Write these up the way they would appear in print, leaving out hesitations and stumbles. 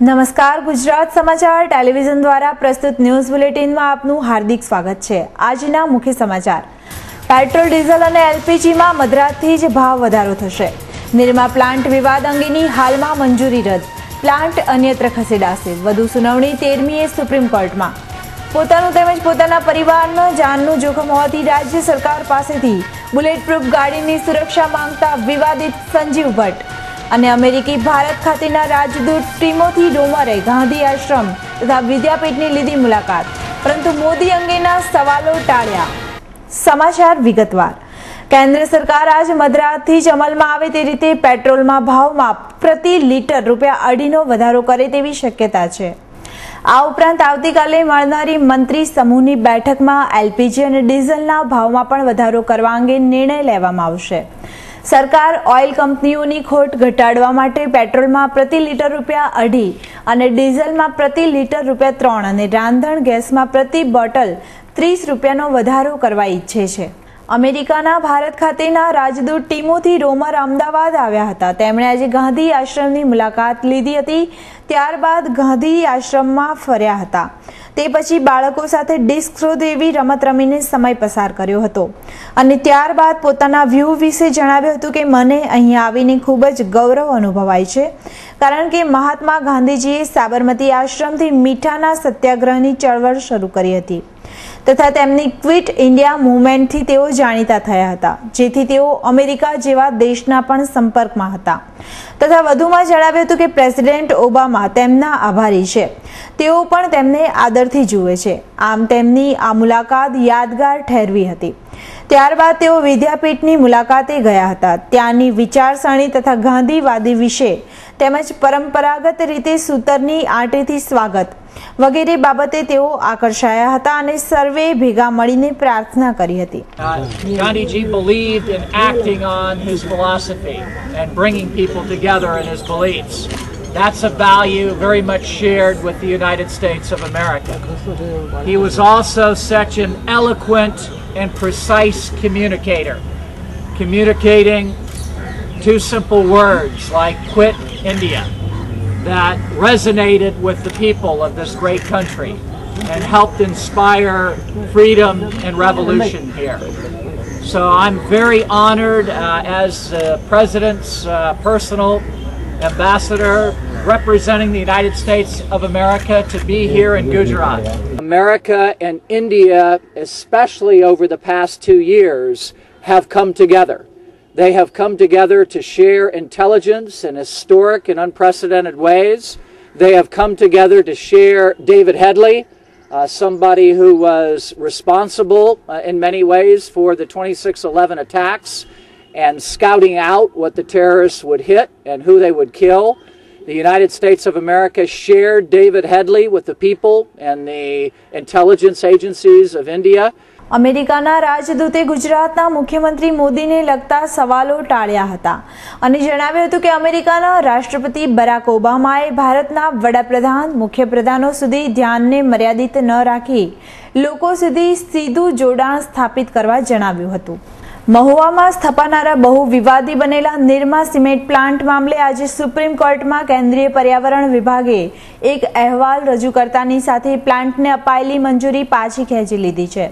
નમસ્કાર, ગુજરાત સમાચાર ટેલિવિઝન દ્વારા પ્રસ્તુત ન્યૂઝ બુલેટિનમાં આપનું હાર્દિક સ્વાગત છે। આજના મુખ્ય સમાચાર। પેટ્રોલ, ડીઝલ અને એલપીજીમાં મધરાતથી જ ભાવ વધારો થશે। નિરમા પ્લાન્ટ વિવાદ અંગેની હાલમાં મંજૂરી રદ, પ્લાન્ટ અન્યત્ર ખસેડાશે। વધુ સુનાવણી 13મીએ સુપ્રીમ કોર્ટમાં। પોતાનું તેમજ પોતાના પરિવારના જાનનું જોખમ હોવાથી રાજ્ય સરકાર પાસેથી બુલેટ પ્રૂફ ગાડીની સુરક્ષા માંગતા વિવાદિત સંજીવ ભટ્ટ અને અમેરિકી ભારત ખાતેના રાજદૂત ટિમોથી ડોમરે ગાંધી આશ્રમ તથા વિદ્યાપીઠની લીધી મુલાકાત, પરંતુ મોદી અંગેના સવાલો ટાળ્યા। સમાચાર વિગતવાર। કેન્દ્ર સરકાર આજ મધરાતથી જ અમલમાં આવે તે રીતે પેટ્રોલમાં ભાવમાં પ્રતિ લીટર ₹2.5નો વધારો કરે તેવી શક્યતા છે। આ ઉપરાંત આવતીકાલે મળનારી મંત્રી સમૂહની બેઠકમાં એલપીજી અને ડીઝલના ભાવમાં પણ વધારો કરવા અંગે નિર્ણય લેવામાં આવશે। સરકાર ઓઇલ કંપનીઓની ખોટ ઘટાડવા માટે પેટ્રોલમાં પ્રતિ લીટર ₹2.5 અને ડીઝલમાં પ્રતિ લીટર ₹3 અને રાંધણ ગેસમાં પ્રતિ બોટલ ₹30નો વધારો કરવા ઈચ્છે છે। અમેરિકાના ભારત ખાતેના રાજદૂત ટિમોથી ડોમર અમદાવાદ આવ્યા હતા। તેમણે આજે ગાંધી આશ્રમની મુલાકાત લીધી હતી, ત્યારબાદ ગાંધી આશ્રમમાં ફર્યા હતા। તે પછી બાળકો સાથે ડિસ્ક થ્રો જેવી રમત રમીને સમય પસાર કર્યો હતો અને ત્યારબાદ પોતાના વ્યૂ વિશે જણાવ્યું હતું કે મને અહીં આવીને ખૂબ જ ગૌરવ અનુભવાય છે, કારણ કે મહાત્મા ગાંધીજીએ સાબરમતી આશ્રમથી મીઠાના સત્યાગ્રહની ચળવળ શરૂ કરી હતી તથા તેમની ક્વિટ ઇન્ડિયા મૂવમેન્ટથી તેઓ જાણીતા થયા હતા, જેથી તેઓ અમેરિકા જેવા દેશના પણ સંપર્કમાં હતા તથા વધુમાં જણાવ્યું હતું કે પ્રેસિડેન્ટ ઓબામા તેમના આભારી છે, તેઓ પણ તેમને આદરથી જુએ છે। આમ તેમની આ મુલાકાત યાદગાર ઠેરવી હતી। ત્યારબાદ તેઓ વિદ્યાપીઠની મુલાકાતે ગયા હતા। ત્યાંની વિચારસરણી તથા ગાંધીવાદી વિશે તેમજ પરંપરાગત રીતે સૂતરની આંટેથી સ્વાગત વગેરે બાબતે તેઓ આકર્ષાયા હતા અને સર્વે ભેગા મળીને પ્રાર્થના કરી હતી। Gandhiji believed in acting on his philosophy and bringing people together in his beliefs. That's a value very much shared with the United States of America. He was also such an eloquent and precise communicator, communicating two simple words like quit India that resonated with the people of this great country and helped inspire freedom and revolution here. So I'm very honored as the President's personal ambassador representing the United States of America to be here in Gujarat. America and India, especially over the past 2 years, have come together. They have come together to share intelligence in historic and unprecedented ways. They have come together to share David Headley, somebody who was responsible in many ways for the 26/11 attacks and scouting out what the terrorists would hit and who they would kill. The United States of America shared David Headley with the people and the intelligence agencies of India. અમેરિકાના રાજદૂતે ગુજરાતના મુખ્યમંત્રી મોદીને લગતા સવાલો ટાળ્યા હતા અને જણાવ્યું હતું કે અમેરિકાના રાષ્ટ્રપતિ બરાક ઓબામાએ ભારતના વડાપ્રધાન, મુખ્યપ્રધાનો સુધી ધ્યાનને મર્યાદિત ન રાખી લોકો સુધી સીધું જોડાણ સ્થાપિત કરવા જણાવ્યું હતું। મહુવામાં સ્થપાનારા બહુ વિવાદી બનેલા નિરમા સિમેન્ટ પ્લાન્ટ મામલે આજે સુપ્રીમ કોર્ટમાં કેન્દ્રીય પર્યાવરણ વિભાગે એક અહેવાલ રજૂ કરતાની સાથે પ્લાન્ટને અપાયેલી મંજૂરી પાછી ખેંચી લીધી છે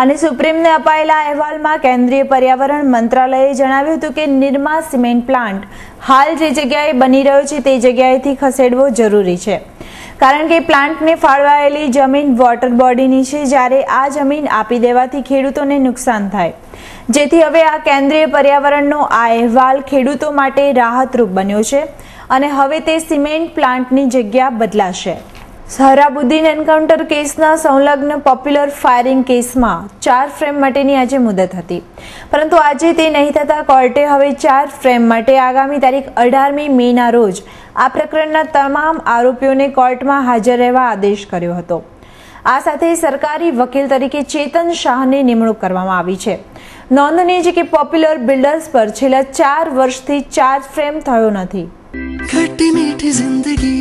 અને સુપ્રીમને અપાયેલા અહેવાલમાં કેન્દ્રીય પર્યાવરણ મંત્રાલયે જણાવ્યું હતું કે નિરમા સિમેન્ટ પ્લાન્ટ હાલ જે જગ્યાએ બની રહ્યો છે તે જગ્યાએથી ખસેડવો જરૂરી છે, કારણ કે પ્લાન્ટને ફાળવાયેલી જમીન વોટર બોડીની છે, જ્યારે આ જમીન આપી દેવાથી ખેડૂતોને નુકસાન થાય, જેથી હવે આ કેન્દ્રીય પર્યાવરણનો આ અહેવાલ ખેડૂતો માટે રાહતરૂપ બન્યો છે અને હવે તે સિમેન્ટ પ્લાન્ટની જગ્યા બદલાશે। સહરાબુદ્દીન એન્કાઉન્ટર કેસના સંલગ્ન પોપ્યુલર ફાયરિંગ કેસમાં 4 ફ્રેમ માટેની આજે મુદત હતી, પરંતુ આજે તે નહીં થતા કોર્ટે હવે 4 ફ્રેમ માટે આગામી તારીખ 18મી મેના રોજ આ પ્રકરણના તમામ આરોપીઓને કોર્ટમાં હાજર રહેવા આદેશ કર્યો હતો। આ સાથે સરકારી વકીલ તરીકે ચેતન શાહની નિમણૂક કરવામાં આવી છે। નોંધનીય છે કે પોપ્યુલર બિલ્ડર્સ પર છેલ્લા 4 વર્ષથી ચાર્જ ફ્રેમ થયો નથી। खट्टी मीठी जिंदगी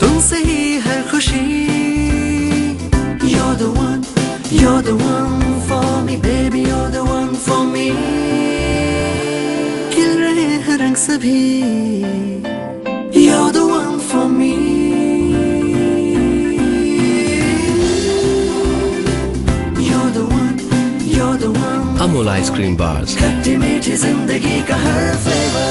तुमसे ही हर खुशी You're the one for me baby you're the one for me खिल रहे हैं रंग सभी You're the one Amul ice cream bars. खट्टी मीठी जिंदगी का हर फ्लेवर।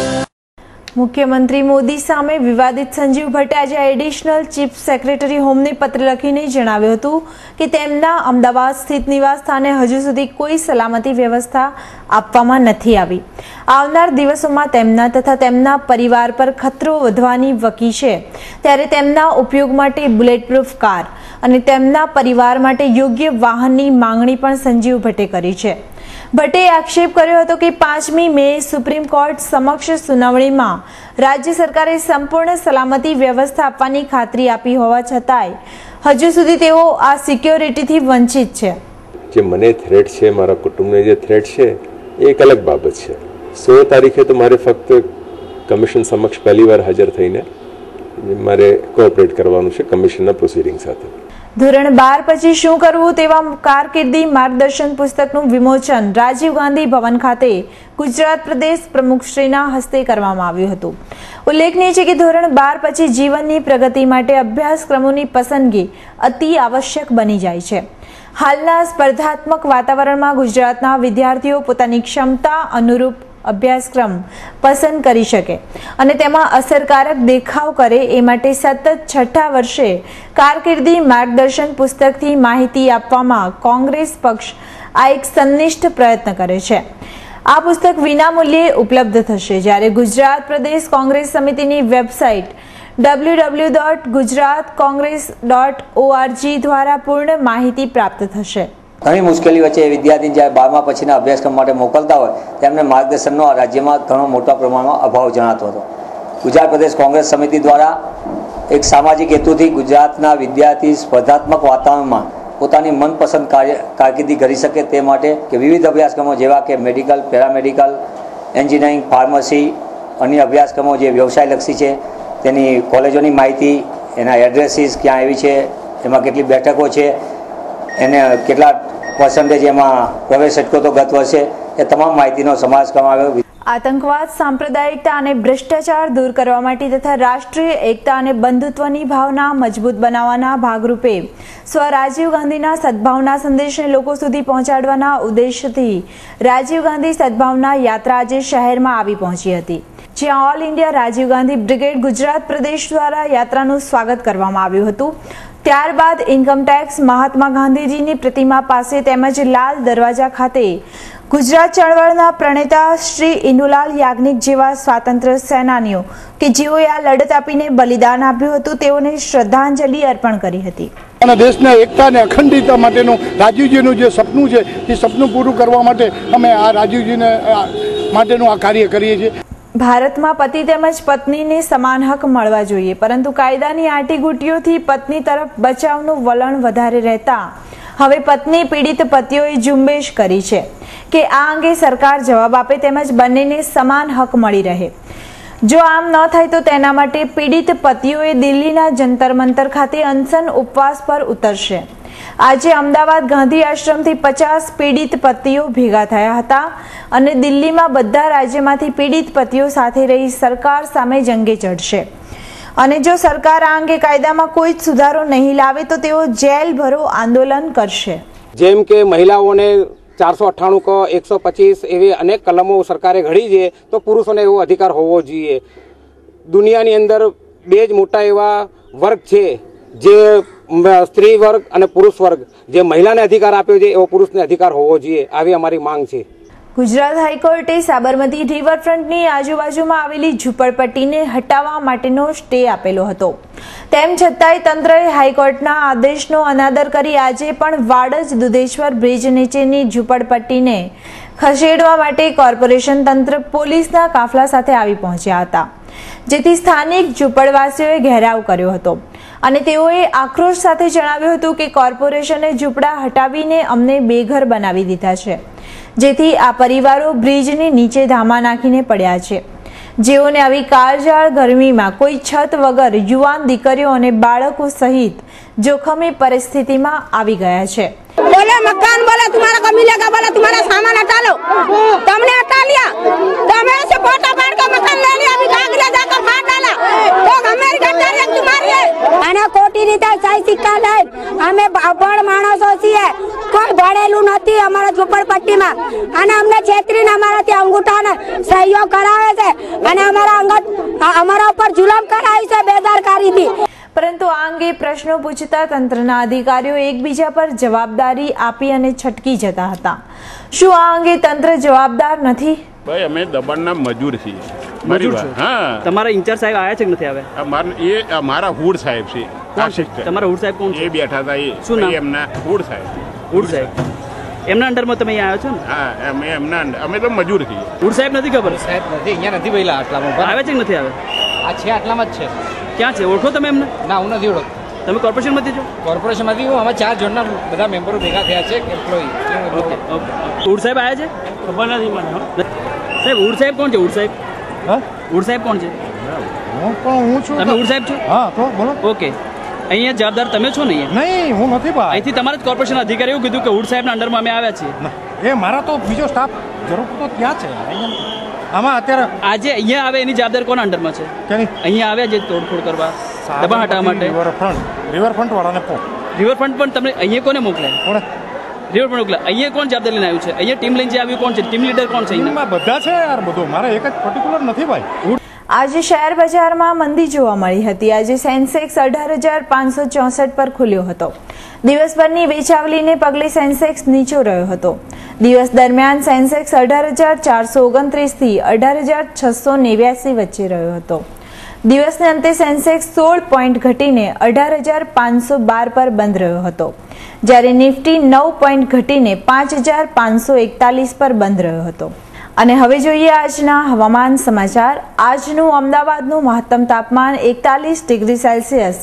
મુખ્યમંત્રી મોદી સામે વિવાદિત સંજીવ ભટ્ટે આજે એડિશનલ ચીફ સેક્રેટરી હોમને પત્ર લખીને જણાવ્યું હતું કે તેમના અમદાવાદ સ્થિત નિવાસ સ્થાને હજુ સુધી કોઈ સલામતી વ્યવસ્થા આપવામાં નથી આવી. આવનાર દિવસોમાં તેમના તથા તેમના પરિવાર પર ખતરો વધવાની વકી છે, ત્યારે તેમના ઉપયોગ માટે બુલેટપ્રૂફ કાર અને તેમના પરિવાર માટે યોગ્ય વાહનની માંગણી પણ સંજીવ ભટ્ટે કરી છે. ભટ્ટે આક્ષેપ કર્યો હતો કે 5મી મે સુપ્રીમ કોર્ટ સમક્ષ સુનાવણીમાં રાજ્ય સરકારે સંપૂર્ણ સલામતી વ્યવસ્થા આપવાની ખાતરી આપી હોવા છતાંય હજુ સુધી તેઓ આ સિક્યોરિટીથી વંચિત છે. જે મને થ્રેટ છે, મારા કુટુંબને જે થ્રેટ છે એ એક અલગ બાબત છે. 16 તારીખે તો મારે ફક્ત કમિશન સમક્ષ પહેલી વાર હાજર થઈને મારે કોઓપરેટ કરવાનું છે કમિશનના પ્રોસિડિંગ સાથે. ધોરણ 12 પછી શું કરવું તેવા કારકિર્દી માર્ગદર્શન પુસ્તકનું વિમોચન રાજીવ ગાંધી ભવન ખાતે ગુજરાત પ્રદેશ પ્રમુખશ્રીના હસ્તે કરવામાં આવ્યું હતું. ઉલ્લેખનીય છે કે ધોરણ 12 પછી જીવનની પ્રગતિ માટે અભ્યાસક્રમોની પસંદગી અતિ આવશ્યક બની જાય છે. હાલના સ્પર્ધાત્મક વાતાવરણમાં ગુજરાતના વિદ્યાર્થીઓ પોતાની ક્ષમતા અનુરૂપ અભ્યાસક્રમ પસંદ કરી શકે અને તેમાં અસરકારક દેખાવ કરે એ માટે સતત 6ઠા વર્ષે કારકિર્દી માર્ગદર્શન પુસ્તકથી માહિતી આપવામાં કોંગ્રેસ પક્ષ આ એક સંનિષ્ઠ પ્રયત્ન કરે છે. આ પુસ્તક વિનામૂલ્યે ઉપલબ્ધ થશે, જ્યારે ગુજરાત પ્રદેશ કોંગ્રેસ સમિતિની વેબસાઇટ www.gujaratcongress.org દ્વારા પૂર્ણ માહિતી પ્રાપ્ત થશે. ઘણી મુશ્કેલી વચ્ચે વિદ્યાર્થી જ્યારે 12મા પછીના અભ્યાસક્રમ માટે મોકલતા હોય તેમને માર્ગદર્શનનો આ રાજ્યમાં ઘણો મોટા પ્રમાણમાં અભાવ જણાતો હતો. ગુજરાત પ્રદેશ કોંગ્રેસ સમિતિ દ્વારા એક સામાજિક હેતુથી ગુજરાતના વિદ્યાર્થી સ્પર્ધાત્મક વાતાવરણમાં પોતાની મનપસંદ કારકિર્દી કરી શકે તે માટે કે વિવિધ અભ્યાસક્રમો જેવા કે મેડિકલ, પેરામેડિકલ, એન્જિનિયરિંગ, ફાર્મસી, અન્ય અભ્યાસક્રમો જે વ્યવસાયલક્ષી છે તેની કોલેજોની માહિતી, એના એડ્રેસીસ ક્યાં આવી છે, એમાં કેટલી બેઠકો છે, એને કેટલા પર્સન્ટેજ એમાં પ્રવેશ અટકો તો ગત વર્ષે, એ તમામ માહિતીનો સમાવેશ કરવામાં આવ્યો. આતંકવાદ, સાંપ્રદાયિકતા અને ભ્રષ્ટાચાર દૂર કરવા માટે તથા રાષ્ટ્રીય એકતા અને બંધુત્વની ભાવના મજબૂત બનાવવાના ભાગરૂપે સ્વ રાજીવ ગાંધીના સદભાવના સંદેશને લોકો સુધી પહોંચાડવાના ઉદ્દેશથી રાજીવ ગાંધી સદભાવના યાત્રા આજે શહેરમાં આવી પહોંચી હતી, જ્યાં all India Rajiv Gandhi brigade Gujarat પ્રદેશ દ્વારા યાત્રાનું સ્વાગત કરવામાં આવ્યું હતું. ત્યારબાદ ઇન્કમટેક્સ, મહાત્મા ગાંધીજીની પ્રતિમા પાસે તેમજ લાલ દરવાજા ખાતે ગુજરાત ચળવળના પ્રણેતા શ્રી ઇન્દુલાલ યાજ્ઞિક જેવા સ્વાતંત્ર્ય સેનાનીઓ કે જેઓએ આ લડત આપીને બલિદાન આપ્યું હતું તેઓને શ્રદ્ધાંજલિ અર્પણ કરી હતી. અને દેશના એકતા અને અખંડિતતા માટેનું રાજીવજીનું જે સપનું છે એ સપનું પૂરું કરવા માટે અમે આ રાજીવજીને માટેનું આ કાર્ય કરીએ છીએ. ભારતમાં પતિ તેમજ પત્નીને સમાન હક મળવા જોઈએ, પરંતુ કાયદાની આંટીઘૂંટીઓથી પત્ની તરફ બચાવનું વલણ વધારે રહેતા હવે પત્ની પીડિત પતિઓએ ઝુંબેશ કરી છે કે આ અંગે સરકાર જવાબ આપે તેમજ બંનેને સમાન હક મળી રહે. જો આમ ન થાય તો તેના માટે પીડિત પતિઓએ દિલ્હીના જંતર મંતર ખાતે અનશન ઉપવાસ પર ઉતરશે. આજે અમદાવાદ ગાંધી આશ્રમથી 50 પીડિત પતિઓ ભેગા થયા હતા અને દિલ્હીમાં બધા રાજ્યમાંથી પીડિત પતિઓ સાથે રહી સરકાર સામે જંગે ચડશે અને જો સરકાર આ અંગે કાયદામાં કોઈ જ સુધારો નહીં લાવે તો તેઓ જેલ ભરો આંદોલન કરશે. જેમ કે મહિલાઓને 498 કો 125 એવી અનેક કલમો સરકારે ઘડી છે, તો પુરુષોને એવો અધિકાર હોવો જોઈએ. દુનિયાની અંદર બે જ મોટા એવા વર્ગ છે, જે સ્ત્રી વર્ગ અને પુરુષ વર્ગ. જે મહિલાને અધિકાર આપ્યો છે એવો પુરુષને અધિકાર હોવો જોઈએ, આવી અમારી માંગ છે. ગુજરાત હાઈકોર્ટે સાબરમતી રિવરફ્રન્ટની આજુબાજુમાં આવેલી ઝૂંપડપટ્ટીને હટાવવા માટેનો સ્ટે આપેલો હતો. તેમ છતાંય તંત્રએ હાઈકોર્ટના આદેશનો અનાદર કરી આજે પણ વાડજ દુધેશ્વર બ્રિજ નીચેની ઝૂંપડપટ્ટીને ખસેડવા માટે કોર્પોરેશન તંત્ર પોલીસના કાફલા સાથે આવી પહોંચ્યા હતા, જેથી સ્થાનિક ઝૂંપડવાસીઓએ ઘેરાવ કર્યો હતો અને તેઓએ આક્રોશ સાથે જણાવ્યું હતું કે કોર્પોરેશને ઝૂંપડા હટાવીને અમને બેઘર બનાવી દીધા છે, જેથી આ પરિવારો બ્રિજની નીચે ધામા નાખીને પડ્યા છે, જેઓને આવી કાળઝાળ ગરમીમાં કોઈ છત વગર યુવાન દીકરીઓ અને બાળકો સહિત જોખમી પરિસ્થિતિમાં આવી ગયા છે. बोले मकान बोले तुम्हारा को मिलेगा, बोले तुम्हारा सामान हटा लो, तुमने हटा लिया, तुम्हें से फोटो काट के मकान ले लिया, अभी भाग ले जाकर फाड़ डाला, तो हमारी गद्दारी है तुम्हारी है. आना कोटी रीते सही सिक्का ले, हमें बड़ माणसो छे, કોઈ ભણેલું નથી, અમારા ઝૂંપડ પટ્ટીમાં અને અમને છેતરીને અમારાથી અંગૂઠાને સહીઓ કરાવે છે અને અમારા ઉપર જુલમ કરાવી છે બેદરકારીથી. પરંતુ આ અંગે પ્રશ્નો પૂછતા તંત્રના અધિકારીઓ એકબીજા પર જવાબદારી આપી અને છટકી જતા હતા. શું આ અંગે તંત્ર જવાબદાર નથી? ભાઈ અમે દબાણના મજૂર છીએ. હા, તમારા ઇન્ચાર્જ સાહેબ આવ્યા છે કે નથી આવ્યા? એ અમારા હુડ સાહેબ છે. તમારા હુડ સાહેબ કોણ છે? એ બેઠા હતા. એ શું નામ? એમના હુડ સાહેબ. હુડ સાહેબ એમના અંડરમાં તમે અહીંયા આવ્યો છો ને? હા, અમે તો મજૂર છીએ. હુડ સાહેબ નથી ખબર? સાહેબ નથી, અહીંયા નથી પહેલા આટલામાં આવે છે કે નથી આવે? આ છે આટલામાં જ છે. ક્યાં છે? ઓળખો તમે એમને? ના, હું નથી ઓળખતો. તમે કોર્પોરેશનમાંથી છો? કોર્પોરેશનમાંથી હું. અમે 4 ઝોનના બધા મેમ્બરો ભેગા થયા છે એમ્પ્લોયી. Okay okay. હુડ સાહેબ આવ્યા છે? ખબર નથી મને. સાહેબ હુડ સાહેબ કોણ છે? હુડ સાહેબ? હા, હુડ સાહેબ કોણ છે? હું છું. તમે હુડ સાહેબ છો? હા, તો બોલો. ઓકે. અહીંયા જવાબદાર તમે છો ને? નહીં, હું નથી ભાઈ. અહીંથી તમારા જ કોર્પોરેશન અધિકારી એવું કીધું કે હુડ સાહેબના અંડરમાં અમે આવ્યા છીએ. એ મારા તો બીજો સ્ટાફ જરૂર તો ત્યાં છે. આમાં અત્યારે આજે અહીંયા આવે એની જવાબદારી કોના અંડરમાં છે? અહીંયા આવ્યા જે તોડફોડ કરવા, દબાણ હટાવવા માટે. રિવરફ્રન્ટ વાળાને રિવરફ્રન્ટ પણ તમે અહીંયા કોને મોકલ્યા? રિવરફ્રન્ટ મોકલ્યા. અહીંયા કોણ જવાબદારી લઈને આવ્યું છે? અહીંયા ટીમ લઈને જે આવ્યું કોણ છે? ટીમ લીડર કોણ છે? બધા છે યાર, બધું મારે એક જ પર્ટિક્યુલર નથી ભાઈ. આજે શેર બજારમાં મંદી જોવા મળી હતી. આજે સેન્સેક્સ 18,564 પર ખુલ્યો હતો. દિવસભરની વેચાવલીને પગલે સેન્સેક્સ નીચો રહ્યો હતો. દિવસ દરમિયાન સેન્સેક્સ 18,429 થી 18,689 વચ્ચે રહ્યો હતો. દિવસને અંતે સેન્સેક્સ 16 પોઈન્ટ ઘટીને 18,512 પર બંધ રહ્યો હતો, જ્યારે નિફ્ટી 9 પોઈન્ટ ઘટીને 5,541 પર બંધ રહ્યો હતો. અને હવે જોઈએ આજના હવામાન સમાચાર. આજનું અમદાવાદનું મહત્તમ તાપમાન 41 ડિગ્રી સેલ્સિયસ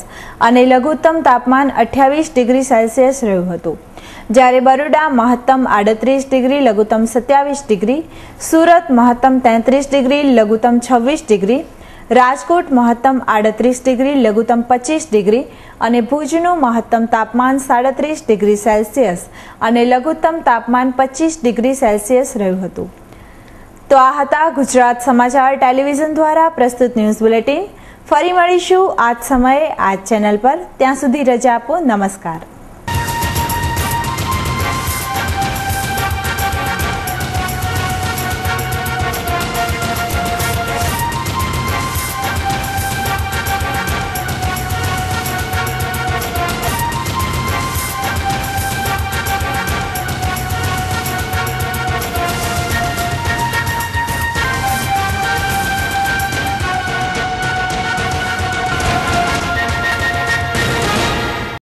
અને લઘુત્તમ તાપમાન 28 ડિગ્રી સેલ્સિયસ રહ્યું હતું, જ્યારે બરોડા મહત્તમ 38 ડિગ્રી, લઘુત્તમ 27 ડિગ્રી, સુરત મહત્તમ 33 ડિગ્રી, લઘુત્તમ 26 ડિગ્રી, રાજકોટ મહત્તમ 38 ડિગ્રી, લઘુત્તમ 25 ડિગ્રી અને ભુજનું મહત્તમ તાપમાન 37 ડિગ્રી સેલ્સિયસ અને લઘુત્તમ તાપમાન 25 ડિગ્રી સેલ્સિયસ રહ્યું હતું. તો આ હતા ગુજરાત સમાચાર ટેલિવિઝન દ્વારા પ્રસ્તુત ન્યૂઝ બુલેટિન. ફરી મળીશું આ જ સમયે આ જ ચેનલ પર. ત્યાં સુધી રજા આપો. નમસ્કાર.